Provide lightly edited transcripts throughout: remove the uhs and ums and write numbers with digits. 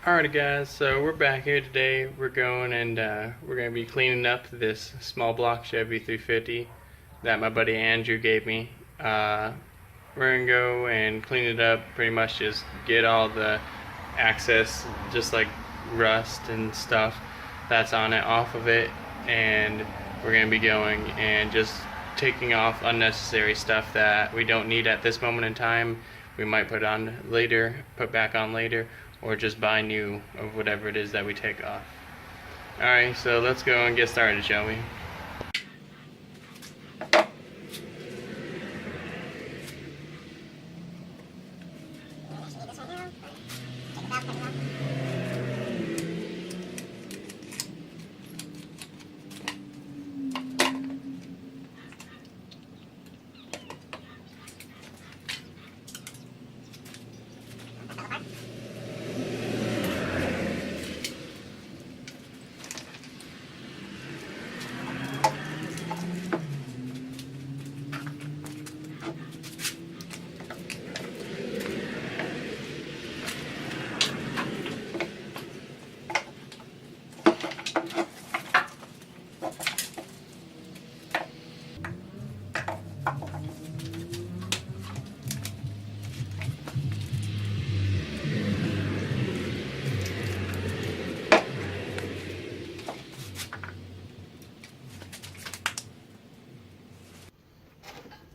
Alrighty guys, so we're back here today. We're going and we're going to be cleaning up this small block Chevy 350 that my buddy Andrew gave me. We're going to go and clean it up, pretty much just get all the excess, just like rust and stuff that's on it, off of it. And we're going to be going and just taking off unnecessary stuff that we don't need at this moment in time. We might put back on later, or just buy new of whatever it is that we take off. Alright, so let's go and get started, shall we?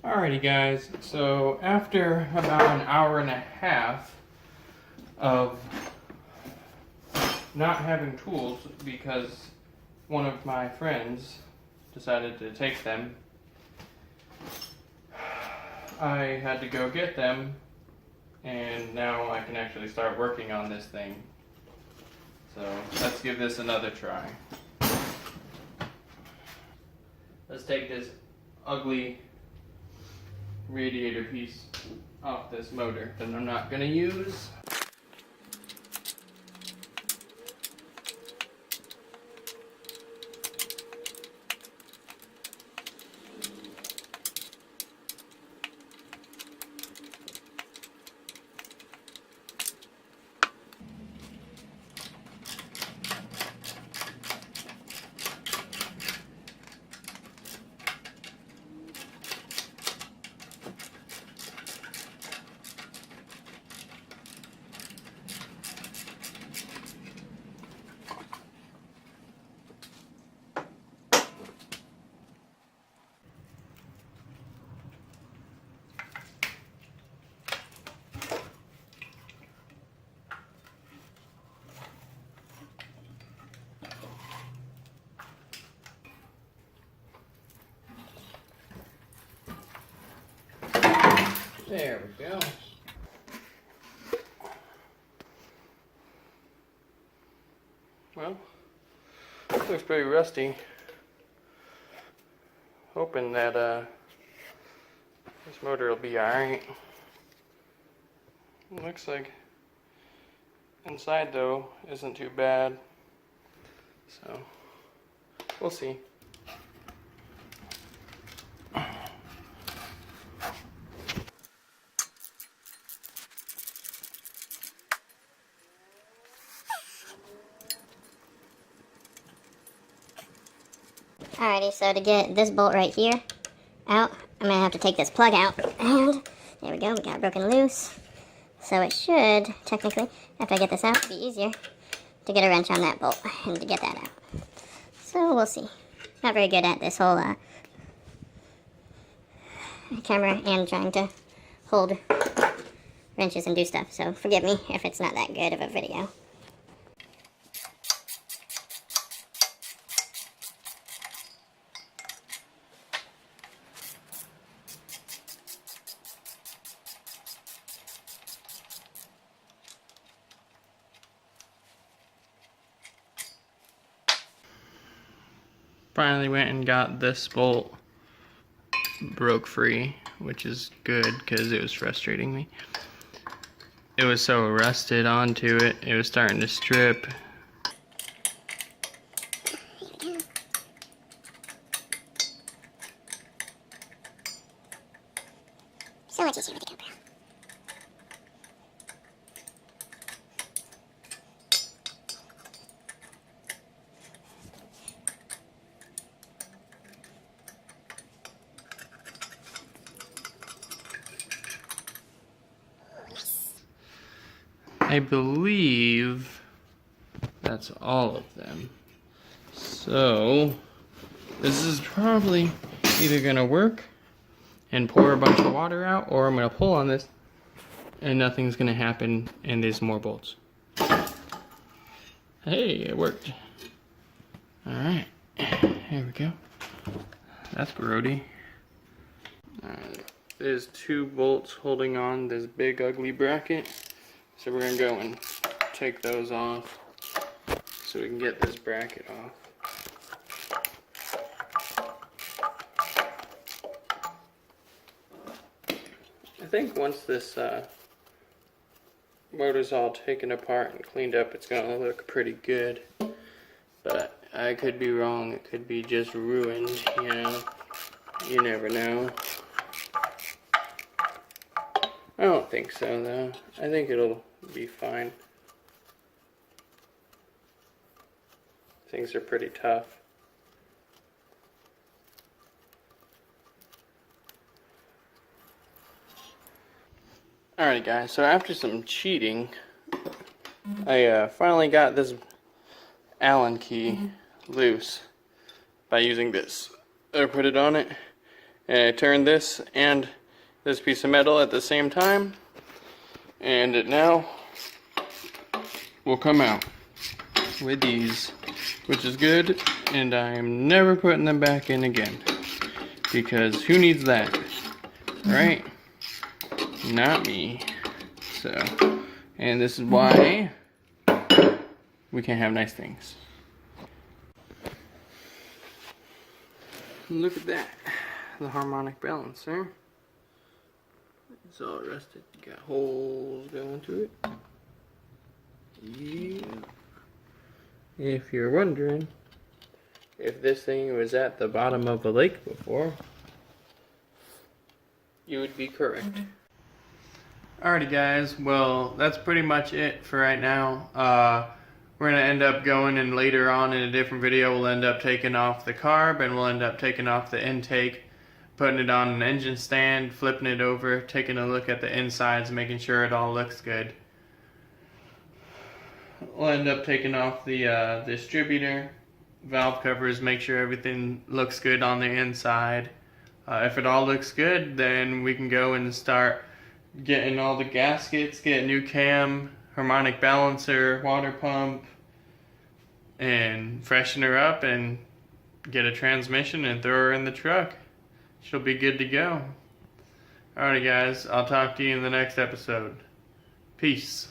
Alrighty guys, so after about an hour and a half of not having tools because one of my friends decided to take them, I had to go get them, and now I can actually start working on this thing. So let's give this another try. Let's take this ugly radiator piece off this motor that I'm not going to use. There we go. Well, looks pretty rusty. Hoping that this motor will be alright. Looks like inside though isn't too bad. So we'll see. Alrighty, so to get this bolt right here out, I'm going to have to take this plug out. And there we go, we got it broken loose. So it should, technically, after I get this out, be easier to get a wrench on that bolt and to get that out. So we'll see. Not very good at this whole camera and trying to hold wrenches and do stuff. So forgive me if it's not that good of a video. Finally went and got this bolt broke free, which is good because it was frustrating me. It was so rusted onto it, it was starting to strip. So much easier with the GoPro. I believe that's all of them. So this is probably either gonna work and pour a bunch of water out, or I'm gonna pull on this and nothing's gonna happen and there's more bolts. Hey, it worked. Alright, here we go. That's grody. Alright, there's 2 bolts holding on this big ugly bracket. So we're gonna go and take those off so we can get this bracket off. I think once this motor's all taken apart and cleaned up, it's gonna look pretty good. But I could be wrong. It could be just ruined, you know. You never know. I don't think so, though. I think it'll be fine. Things are pretty tough. Alright guys, so after some cheating, I finally got this Allen key loose by using this. I put it on it, and I turned this and this piece of metal at the same time, and it now will come out with these, which is good, and I'm never putting them back in again, because who needs that, right? Not me. So, and this is why we can't have nice things. Look at that, the harmonic balancer. It's all rusted. You got holes going to it. Yeah. If you're wondering if this thing was at the bottom of a lake before, you would be correct. Alrighty guys, well that's pretty much it for right now. We're going to end up going, and later on in a different video we'll end up taking off the carb, and we'll end up taking off the intake, putting it on an engine stand, flipping it over, taking a look at the insides, making sure it all looks good. We'll end up taking off the distributor, valve covers, make sure everything looks good on the inside. If it all looks good, then we can go and start getting all the gaskets, get a new cam, harmonic balancer, water pump, and freshen her up and get a transmission and throw her in the truck. She'll be good to go. Alrighty guys, I'll talk to you in the next episode. Peace.